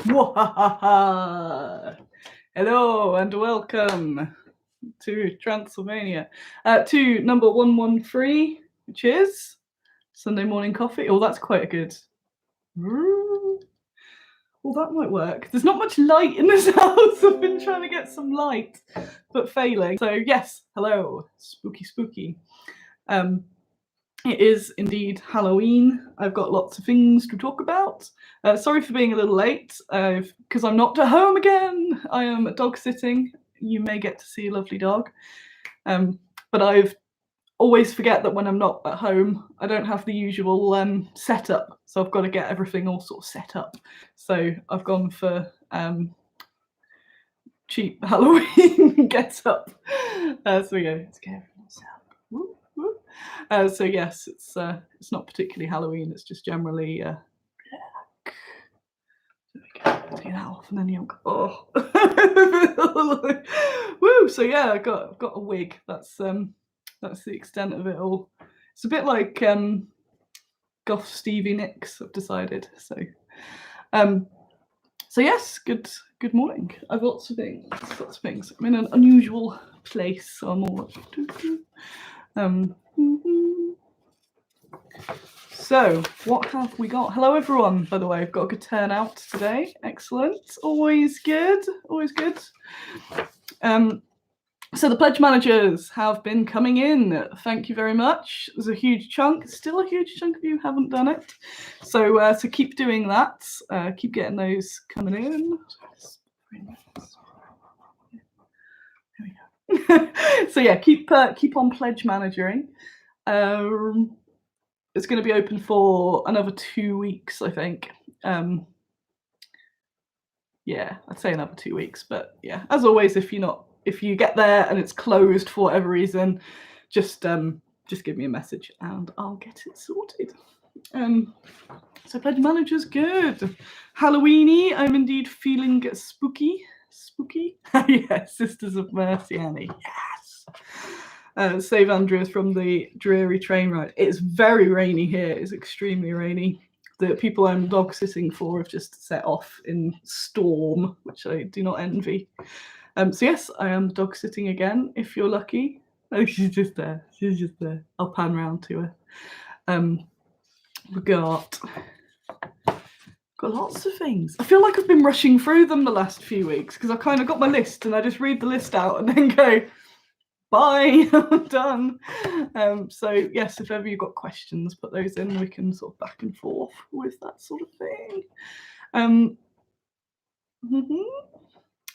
Hello and welcome to Transylvania, to number 113, which is Sunday morning coffee. Oh, that's quite a good. Well, that might work. There's not much light in this house. I've been trying to get some light, but failing. So yes, hello, spooky. It is indeed Halloween. I've got lots of things to talk about. Sorry for being a little late, because I'm not at home again. I am dog sitting. You may get to see a lovely dog. But I've always forget that when I'm not at home, I don't have the usual setup. So I've got to get everything all sort of set up. So I've gone for cheap Halloween get up. So we go, let's get everything set up. Woo. So yes, it's not particularly Halloween. It's just generally black. Take that off, and then you'll go. Oh, woo! So yeah, I've got a wig. That's the extent of it all. It's a bit like goth Stevie Nicks, I've decided. So yes, good morning. I've lots of things. I'm in an unusual place, so I'm all So what have we got? Hello everyone, by the way. I've got a good turnout today. Excellent. Always good. So the pledge managers have been coming in. Thank you very much. There's a huge chunk. Still a huge chunk of you haven't done it. So keep doing that. Keep getting those coming in. There we go. So yeah, keep on pledge managing. It's going to be open for another 2 weeks, I think. Yeah, I'd say another 2 weeks, but yeah, as always, if you get there and it's closed for whatever reason, just give me a message and I'll get it sorted. So pledge manager's good. Halloweeny, I'm indeed feeling spooky. Yes, Sisters of Mercy, Annie. Yes. Save Andreas from the dreary train ride. It's very rainy here. It's extremely rainy. The people I'm dog sitting for have just set off in storm, which I do not envy. So yes, I am dog sitting again, if you're lucky. Oh, she's just there. I'll pan round to her. We've got lots of things. I feel like I've been rushing through them the last few weeks because I kind of got my list and I just read the list out and then go, bye, I'm done. So yes, if ever you've got questions, put those in. We can sort of back and forth with that sort of thing.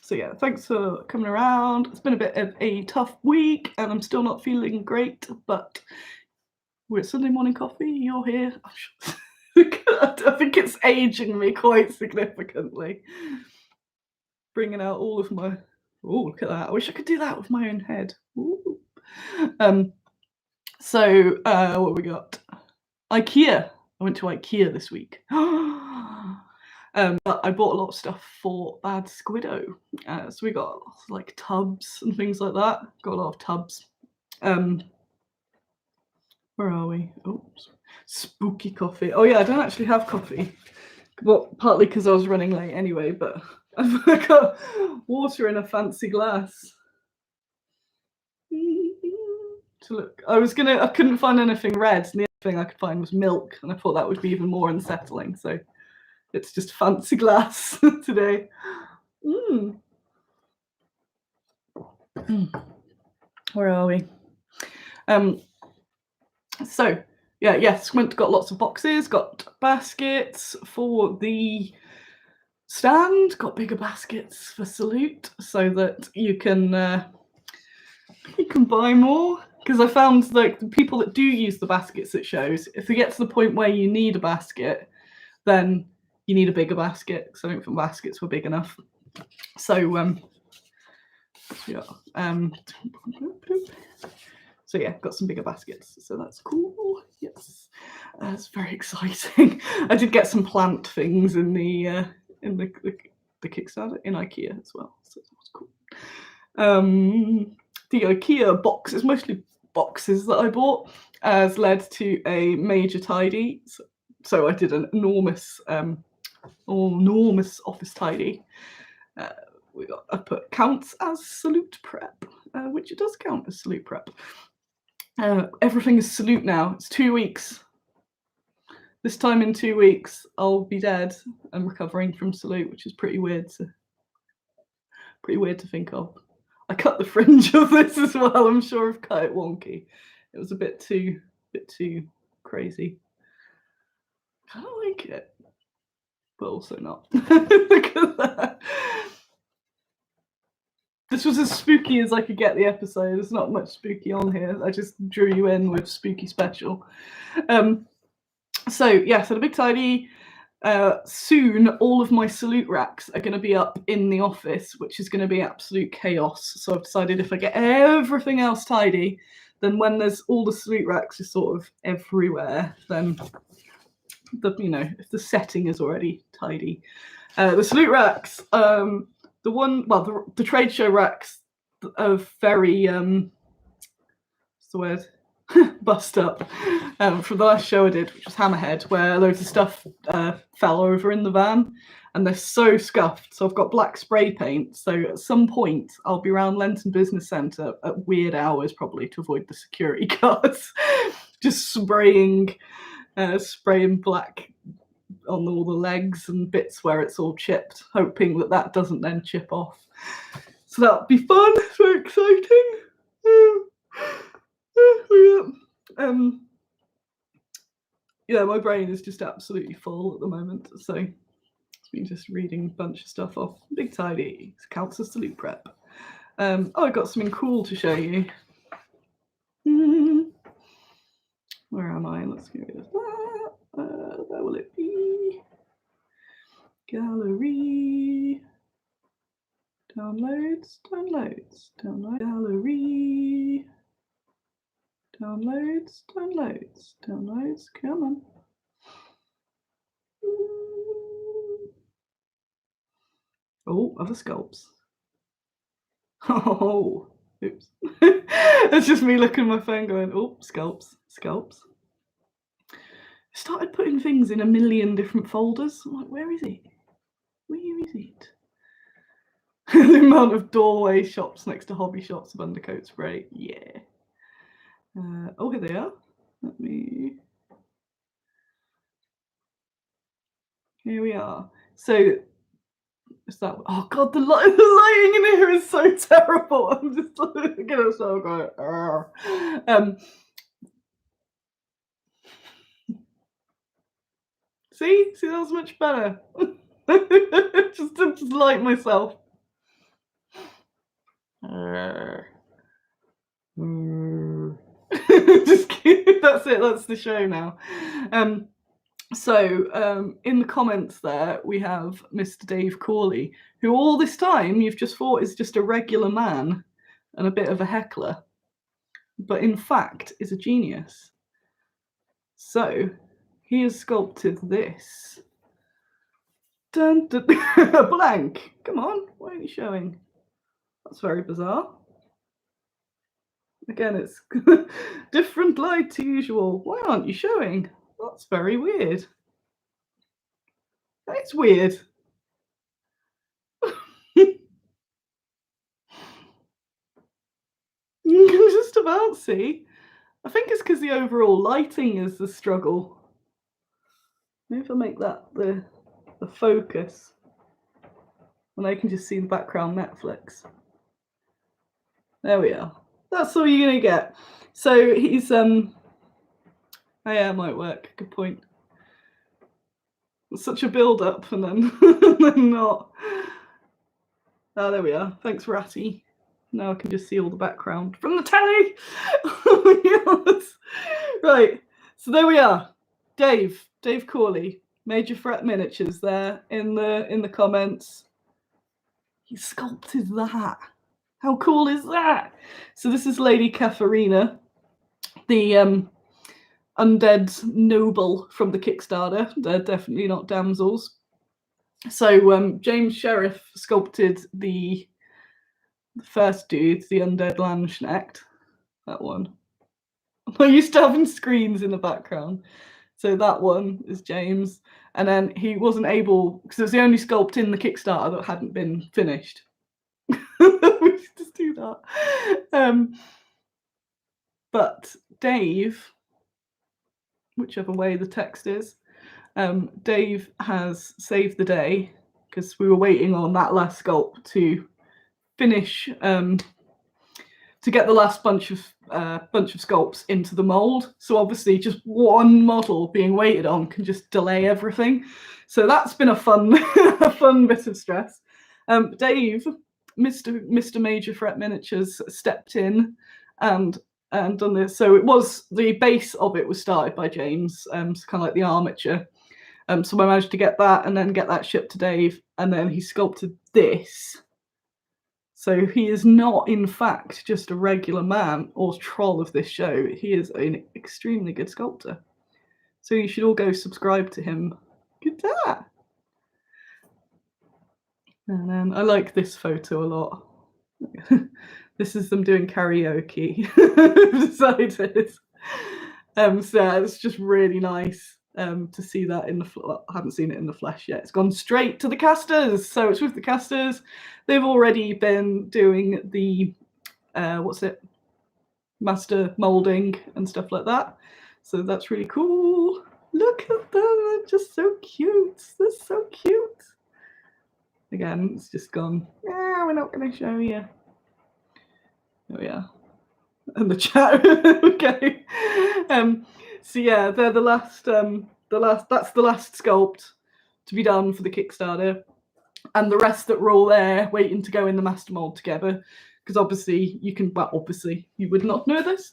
So yeah, thanks for coming around. It's been a bit of a tough week and I'm still not feeling great, but we're at Sunday morning coffee. You're here. I think it's aging me quite significantly. Bringing out all of my... Oh, look at that. I wish I could do that with my own head. Ooh. So what we got? IKEA. I went to IKEA this week. But I bought a lot of stuff for Bad Squiddo. So we got like tubs and things like that. Got a lot of tubs. Where are we? Oh, spooky coffee. Oh yeah, I don't actually have coffee. Well, partly because I was running late anyway, but I've got water in a fancy glass. To look, I couldn't find anything red, and the other thing I could find was milk, and I thought that would be even more unsettling. So it's just fancy glass today. Where are we? So yeah, yes, got lots of boxes, got baskets for the stand, got bigger baskets for Salute so that you can buy more. Because I found like the people that do use the baskets at shows, if they get to the point where you need a basket, then you need a bigger basket. Because I don't think baskets were big enough. So so yeah, got some bigger baskets. So that's cool. Yes, that's very exciting. I did get some plant things in the Kickstarter in IKEA as well. So that was cool. The IKEA boxes, mostly boxes that I bought, has led to a major tidy. So I did an enormous enormous office tidy. I put counts as salute prep, which it does count as salute prep. Everything is salute now. It's 2 weeks. This time in 2 weeks, I'll be dead and recovering from salute, which is pretty weird to think of. I cut the fringe of this as well. I'm sure I've cut it wonky. It was a bit too crazy. I kind of like it, but also not. Look at that. This was as spooky as I could get the episode. There's not much spooky on here. I just drew you in with spooky special. So yeah, so the big tidy. Soon, all of my salute racks are going to be up in the office, which is going to be absolute chaos. So I've decided if I get everything else tidy, then when there's all the salute racks are sort of everywhere, then if the setting is already tidy. The salute racks, the trade show racks are very what's the word? Bust up from the last show I did, which was Hammerhead, where loads of stuff fell over in the van, and they're so scuffed. So I've got black spray paint. So at some point, I'll be around Lenton Business Centre at weird hours, probably to avoid the security guards, just spraying black on all the legs and bits where it's all chipped, hoping that doesn't then chip off. So that'll be fun. It's very exciting. My brain is just absolutely full at the moment, so it's been just reading a bunch of stuff off. Big tidy counts as salute prep. I got something cool to show you. Where am I? Let's get rid of that. Where will it be? Gallery. Downloads. Gallery. Downloads. Come on. Oh, other sculpts. Oh, oops. It's just me looking at my phone going, oh, sculpts. I started putting things in a million different folders. I'm like, where is it? The amount of doorway shops next to hobby shops of undercoat spray. Yeah. Here they are. Here we are. So, is that? Oh God, the lighting in here is so terrible. I'm just looking at myself going. See, that was much better. just light myself. Just kidding. That's it. That's the show now. So in the comments there, we have Mr. Dave Corley, who all this time you've just thought is just a regular man and a bit of a heckler, but in fact is a genius. So he has sculpted this. Dun, dun, a blank. Come on, why aren't you showing? That's very bizarre. Again, it's different light to usual. Why aren't you showing? That's very weird. It's weird. You can just about see. I think it's because the overall lighting is the struggle. Maybe if I make that the focus, and I can just see the background Netflix. There we are. That's all you're gonna get. So he's oh yeah, it might work. Good point. It's such a build-up and then not. Oh, there we are. Thanks, Ratty. Now I can just see all the background from the telly. Yes. Right. So there we are. Dave Corley, Major Fret Miniatures there in the comments. He sculpted that. How cool is that? So this is Lady Katharina, the undead noble from the Kickstarter. They're definitely not damsels. So James Sheriff sculpted the first dude, the undead Landsknecht. That one. I'm used to having screens in the background. So that one is James. And then he wasn't able, because it was the only sculpt in the Kickstarter that hadn't been finished. We should just do that. But Dave, whichever way the text is, Dave has saved the day because we were waiting on that last sculpt to finish, to get the last bunch of sculpts into the mold. So obviously just one model being waited on can just delay everything. So that's been a fun a fun bit of stress. Dave, Mr. Major Fret Miniatures, stepped in and done this. So it was, the base of it was started by James, so kind of like the armature. So I managed to get that and then get that shipped to Dave, and then he sculpted this. So he is not, in fact, just a regular man or troll of this show. He is an extremely good sculptor. So you should all go subscribe to him. Good that. And then I like this photo a lot. This is them doing karaoke. I've decided. So it's just really nice to see that in the well, I haven't seen it in the flesh yet. It's gone straight to the casters. So it's with the casters. They've already been doing the master molding and stuff like that. So that's really cool. Look at them, they're just so cute. They're so cute. Again, it's just gone, yeah, we're not going to show you. Oh yeah. And the chat. Okay. So yeah, they're the last that's the last sculpt to be done for the Kickstarter, and the rest that were all there waiting to go in the master mold together, because obviously you can, well, obviously you would not know this,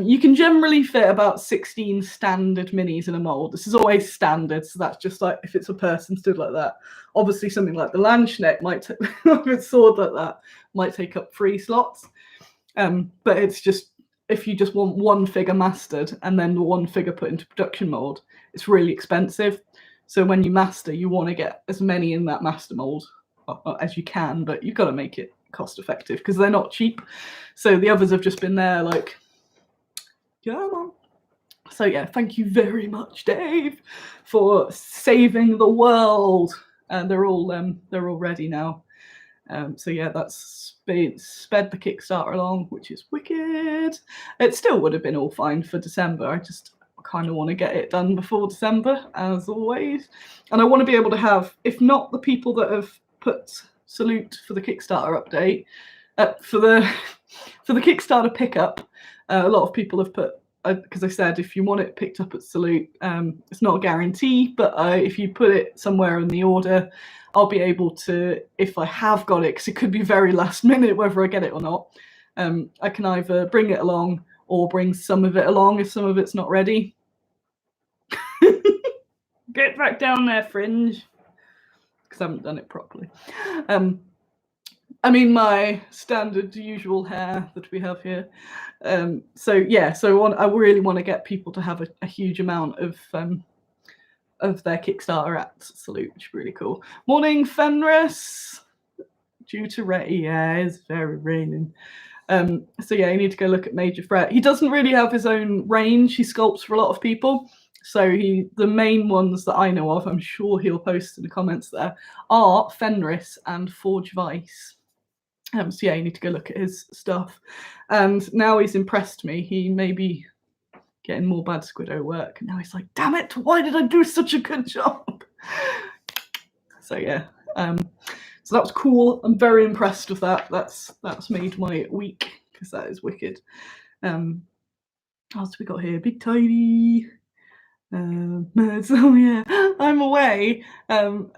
you can generally fit about 16 standard minis in a mold. This is always standard, so that's just like if it's a person stood like that. Obviously something like the Landsknecht might if it's sword like that might take up 3 slots, but it's just, if you just want one figure mastered and then the one figure put into production mold, it's really expensive. So when you master, you want to get as many in that master mold as you can, but you've got to make it cost effective because they're not cheap. So the others have just been there like, come on. So yeah, thank you very much, Dave, for saving the world. And they're all ready now. So yeah, that's sped the Kickstarter along, which is wicked. It still would have been all fine for December. I just kind of want to get it done before December, as always. And I want to be able to have, if not the people that have put salute for the Kickstarter update, for the Kickstarter pickup, a lot of people have put, because I said if you want it picked up at salute, it's not a guarantee, but if you put it somewhere in the order, I'll be able to, if I have got it, because it could be very last minute whether I get it or not, I can either bring it along or bring some of it along if some of it's not ready. Get back down there, Fringe, because I haven't done it properly. I mean, my standard usual hair that we have here. So yeah, so I really want to get people to have a huge amount of their Kickstarter at salute, which is really cool. Morning, Fenris. Due to rain, yeah, it's very raining. So yeah, you need to go look at Major Fret. He doesn't really have his own range. He sculpts for a lot of people. So the main ones that I know of, I'm sure he'll post in the comments there, are Fenris and Forge Vice. So yeah, you need to go look at his stuff. And now he's impressed me. He may be getting more bad Squiddo work. And now he's like, damn it, why did I do such a good job? So yeah, so that was cool. I'm very impressed with that. That's made my week, because that is wicked. What else have we got here? Big Tidy. So yeah, I'm away, and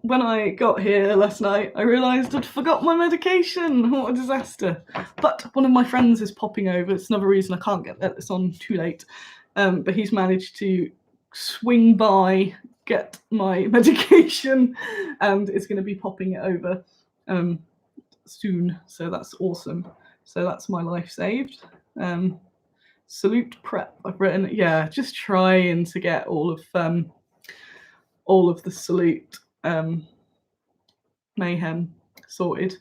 when I got here last night, I realised I'd forgot my medication. What a disaster! But one of my friends is popping over. It's another reason I can't get this on too late. But he's managed to swing by, get my medication, and is going to be popping it over soon. So that's awesome. So that's my life saved. Salute prep. I've written, yeah, just trying to get all of the salute mayhem sorted.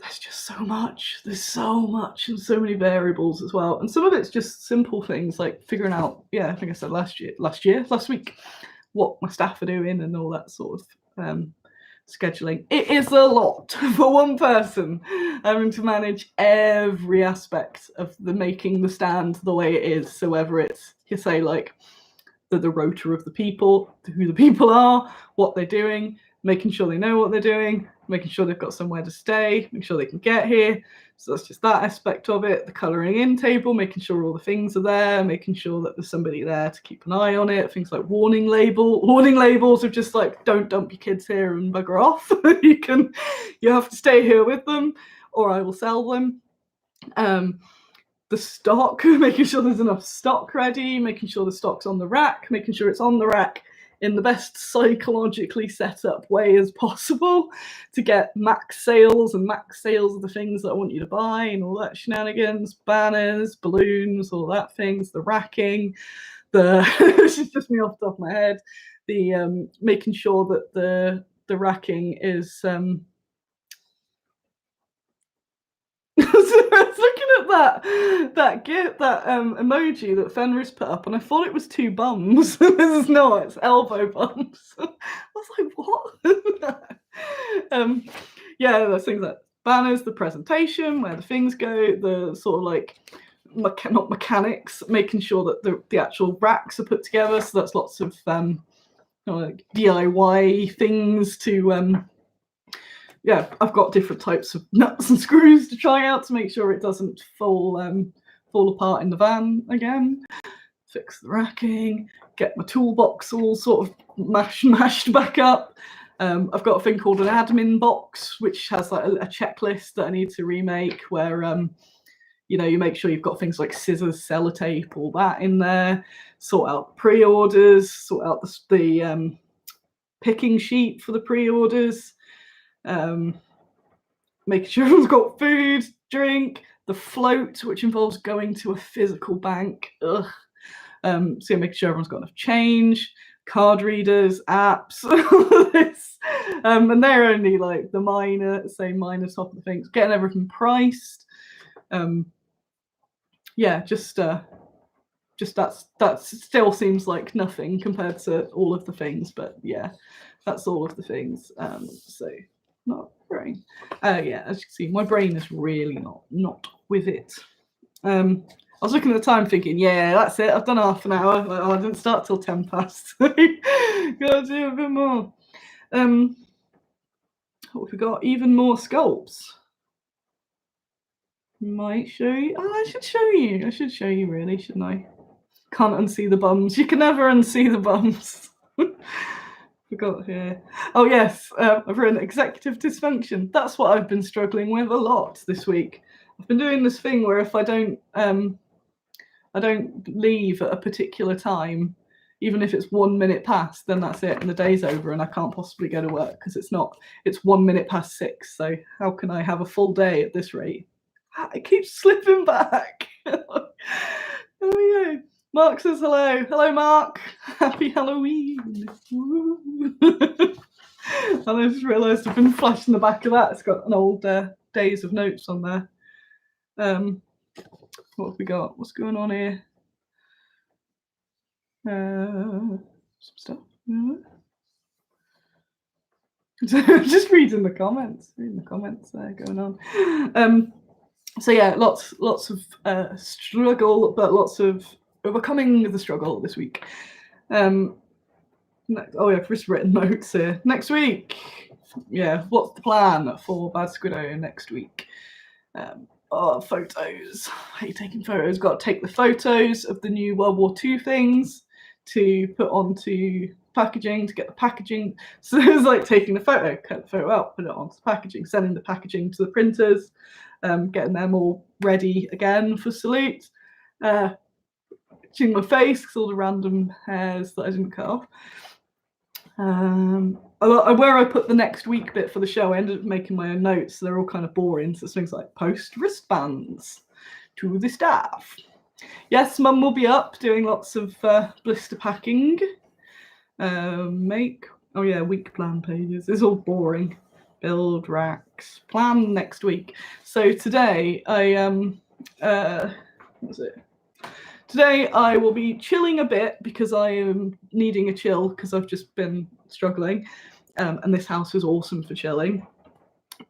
there's just so much. There's so much and so many variables as well. And some of it's just simple things like figuring out, yeah, I think I said last week, what my staff are doing and all that sort of scheduling. It is a lot for one person having to manage every aspect of the making the stand the way it is. So whether it's, you say, like the rota of the people, who the people are, what they're doing, making sure they know what they're doing, making sure they've got somewhere to stay, making sure they can get here. So that's just that aspect of it. The colouring in table, making sure all the things are there, making sure that there's somebody there to keep an eye on it. Things like warning labels of just like, don't dump your kids here and bugger off. You have to stay here with them, or I will sell them. The stock, making sure there's enough stock ready, making sure the stock's on the rack, making sure it's on the rack in the best psychologically set up way as possible to get max sales of the things that I want you to buy and all that shenanigans, banners, balloons, all that things, the racking, this is just me off the top of my head, the making sure that the racking is I was looking at that emoji that Fenris put up, and I thought it was two bums. This is not, it's elbow bumps. I was like, what? Yeah, those things like banners, the presentation, where the things go, the sort of like not mechanics, making sure that the actual racks are put together. So that's lots of like DIY things to yeah, I've got different types of nuts and screws to try out to make sure it doesn't fall apart in the van again. Fix the racking, get my toolbox all sort of mashed back up. I've got a thing called an admin box, which has like a checklist that I need to remake, where you make sure you've got things like scissors, sellotape, all that in there. Sort out pre-orders, sort out the picking sheet for the pre-orders. Making sure everyone's got food, drink, the float, which involves going to a physical bank. So making sure everyone's got enough change, card readers, apps, all this. And they're only like the minor top of the things. Getting everything priced. Yeah, just that still seems like nothing compared to all of the things, but yeah, that's all of the things. So not brain. Yeah, as you can see, my brain is really not with it. I was looking at the time thinking, yeah, that's it, I've done half an hour. Oh, I didn't start till 10 past. Gotta do a bit more. What have we got? Even more sculpts. Might show you. Oh, I should show you really, shouldn't I? Can't unsee the bums. You can never unsee the bums. Forgot here. Oh yes, I've written executive dysfunction. That's what I've been struggling with a lot this week. I've been doing this thing where if I don't leave at a particular time, even if it's 1 minute past, then that's it, and the day's over, and I can't possibly go to work because it's 1 minute past 6. So how can I have a full day at this rate? It keeps slipping back. Oh yeah. Mark says hello. Hello, Mark. Happy Halloween. And I just realised I've been flashing the back of that. It's got an old days of notes on there. What have we got? What's going on here? Some stuff. Just reading the comments. There going on. So yeah, lots of struggle, but lots of overcoming the struggle this week. Oh yeah, I've just written notes here. Next week, yeah, what's the plan for Bad Squiddo next week? Photos. I hate taking photos. Got to take the photos of the new World War II things to put onto packaging, to get the packaging. So it was like taking the photo, cut the photo out, put it onto the packaging, sending the packaging to the printers, getting them all ready again for salute. Itching my face because all the random hairs that I didn't cut off. Where I put the next week bit for the show, I ended up making my own notes, so they're all kind of boring. So it's things like post wristbands to the staff. Yes, Mum will be up doing lots of blister packing. Week plan pages. It's all boring. build racks, plan next week. So today Today I will be chilling a bit because I am needing a chill because I've just been struggling, and this house is awesome for chilling.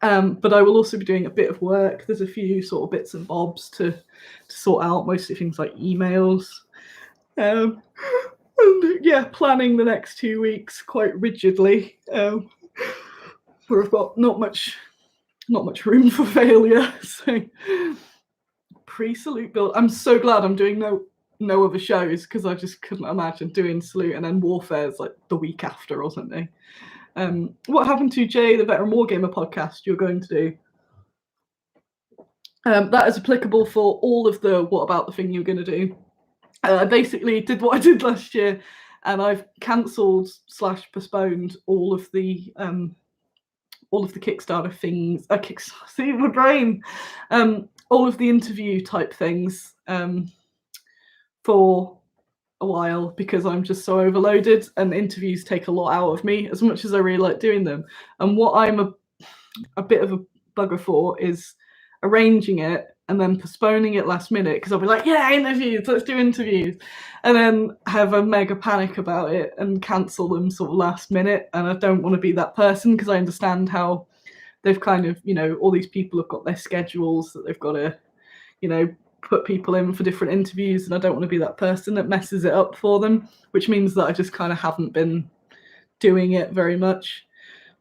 But I will also be doing a bit of work. There's a few sort of bits and bobs to sort out, mostly things like emails. And yeah, planning the next 2 weeks quite rigidly, where I've got not much room for failure. So pre-Salute build. I'm so glad I'm doing no other shows because I just couldn't imagine doing Salute and then Warfare's like the week after or something. What happened to Jay, the Veteran Wargamer podcast you're going to do? That is applicable for all of the what about the thing you're going to do. I basically did what I did last year, and I've cancelled / postponed all of the Kickstarter things. See my brain. All of the interview type things for a while because I'm just so overloaded, and interviews take a lot out of me as much as I really like doing them. And what I'm a bit of a bugger for is arranging it and then postponing it last minute because I'll be like, yeah, interviews, let's do interviews, and then have a mega panic about it and cancel them sort of last minute. And I don't want to be that person because I understand how they've kind of, all these people have got their schedules that they've got to, put people in for different interviews, and I don't want to be that person that messes it up for them, which means that I just kind of haven't been doing it very much.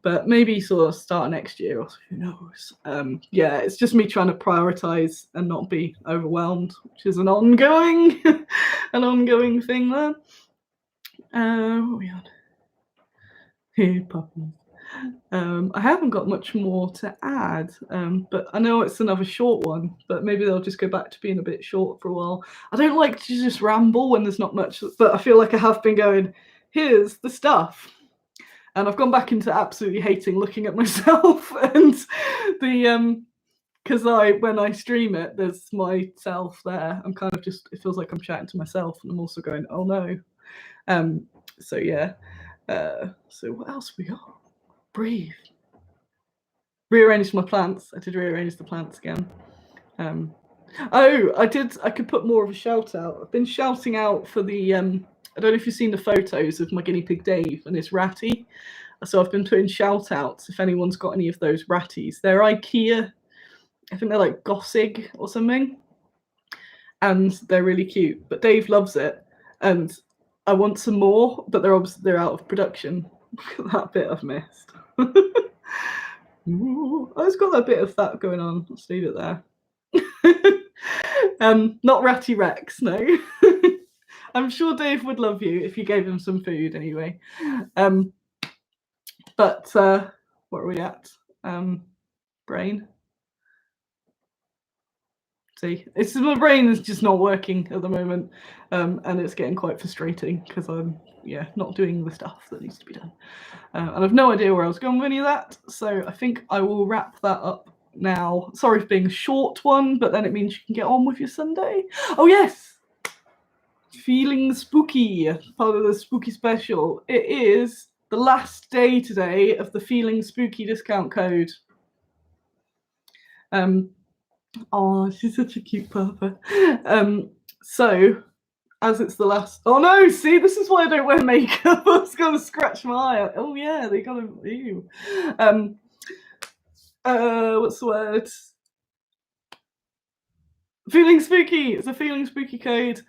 But maybe sort of start next year, or who knows. Yeah, it's just me trying to prioritize and not be overwhelmed, which is an ongoing thing there. What are we on? Hey, puppies. I haven't got much more to add, but I know it's another short one, but maybe they'll just go back to being a bit short for a while. I don't like to just ramble when there's not much, but I feel like I have been going, here's the stuff. And I've gone back into absolutely hating looking at myself, and because when I stream it, there's myself there. I'm kind of just, it feels like I'm chatting to myself, and I'm also going, oh no. So yeah. So what else we got? Breathe. Rearranged my plants. I did rearrange the plants again. I could put more of a shout out. I've been shouting out for the I don't know if you've seen the photos of my guinea pig Dave and his ratty. So I've been putting shout outs if anyone's got any of those ratties. They're IKEA, I think they're like Gossig or something, and they're really cute. But Dave loves it, and I want some more, but they're out of production. Look at that bit I've missed. Ooh, I've got that bit of that going on. Let's leave it there. Not Ratty Rex, no. I'm sure Dave would love you if you gave him some food anyway. But what are we at? Brain. See, my brain is just not working at the moment, and it's getting quite frustrating because I'm not doing the stuff that needs to be done, and I've no idea where I was going with any of that. So I think I will wrap that up now. Sorry for being a short one, but then it means you can get on with your Sunday. Oh yes, feeling spooky, part of the spooky special. It is the last day today of the Feeling Spooky discount code. Oh, she's such a cute purper. So, as it's the last... Oh no, see, this is why I don't wear makeup. I was going to scratch my eye. Oh yeah, they got to... Ew. What's the word? Feeling Spooky. It's a Feeling Spooky code.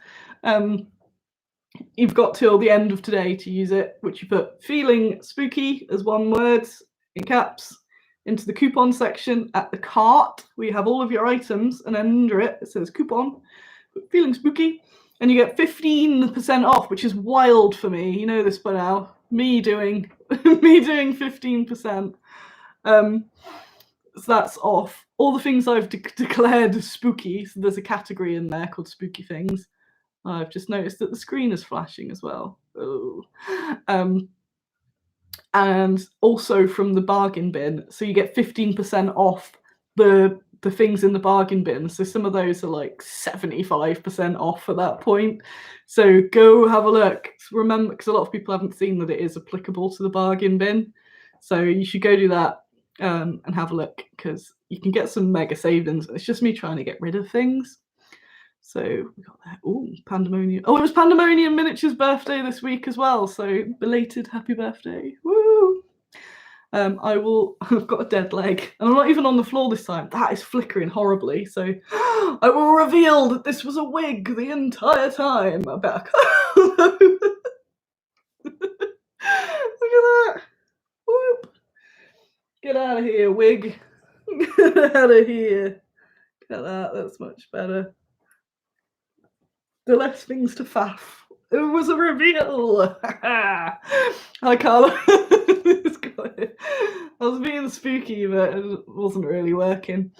You've got till the end of today to use it, which you put Feeling Spooky as one word in caps into the coupon section at the cart where you have all of your items, and then under it says coupon, Feeling Spooky, and you get 15% off, which is wild for me. You know this by now. Me doing 15%. So that's off. All the things I've declared spooky. So there's a category in there called spooky things. I've just noticed that the screen is flashing as well. Oh. And also from the bargain bin. So you get 15% off the things in the bargain bin. So some of those are like 75% off at that point. So go have a look. Remember, because a lot of people haven't seen that it is applicable to the bargain bin. So you should go do that. and have a look, because you can get some mega savings. It's just me trying to get rid of things. So we got that. Oh, Pandemonium. Oh, it was Pandemonium Miniature's birthday this week as well. So belated happy birthday. Woo! I've got a dead leg, and I'm not even on the floor this time. That is flickering horribly. So I will reveal that this was a wig the entire time. I better Look at that. Whoop. Get out of here, wig. Get out of here. Look at that. That's much better. The less things to faff. It was a reveal. Hi, Carla. I was being spooky, but it wasn't really working.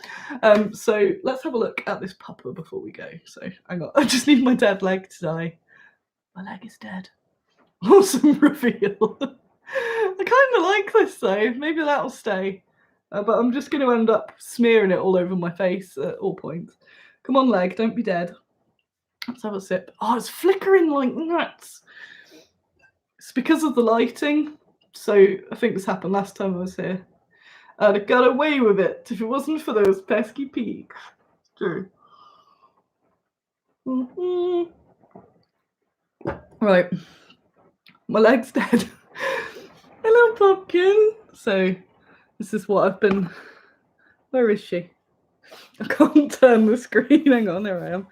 So let's have a look at this pupper before we go. So hang on. I just need my dead leg to die. My leg is dead. Awesome reveal. I kind of like this though. Maybe that'll stay. But I'm just going to end up smearing it all over my face at all points. Come on, leg. Don't be dead. Let's have a sip. Oh, it's flickering like nuts. It's because of the lighting. So I think this happened last time I was here. I'd have got away with it if it wasn't for those pesky peaks. True. Right. My leg's dead. Hello, pumpkin. So this is what I've been... Where is she? I can't turn the screen. Hang on, there I am.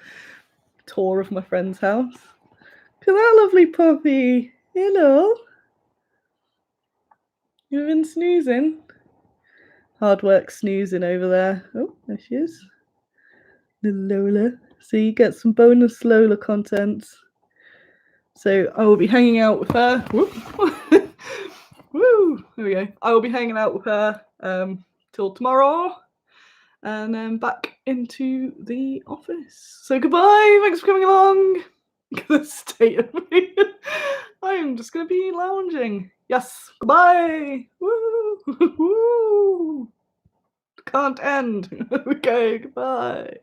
Tour of my friend's house. Look at that lovely puppy. Hello. You've been snoozing. Hard work snoozing over there. Oh, there she is. Little Lola. So you get some bonus Lola content. So I will be hanging out with her. Woo! There we go. I will be hanging out with her till tomorrow. And then back into the office. So goodbye. Thanks for coming along. The state of me. I'm just going to be lounging. Yes. Goodbye. Woo! Woo! Can't end. Okay. Goodbye.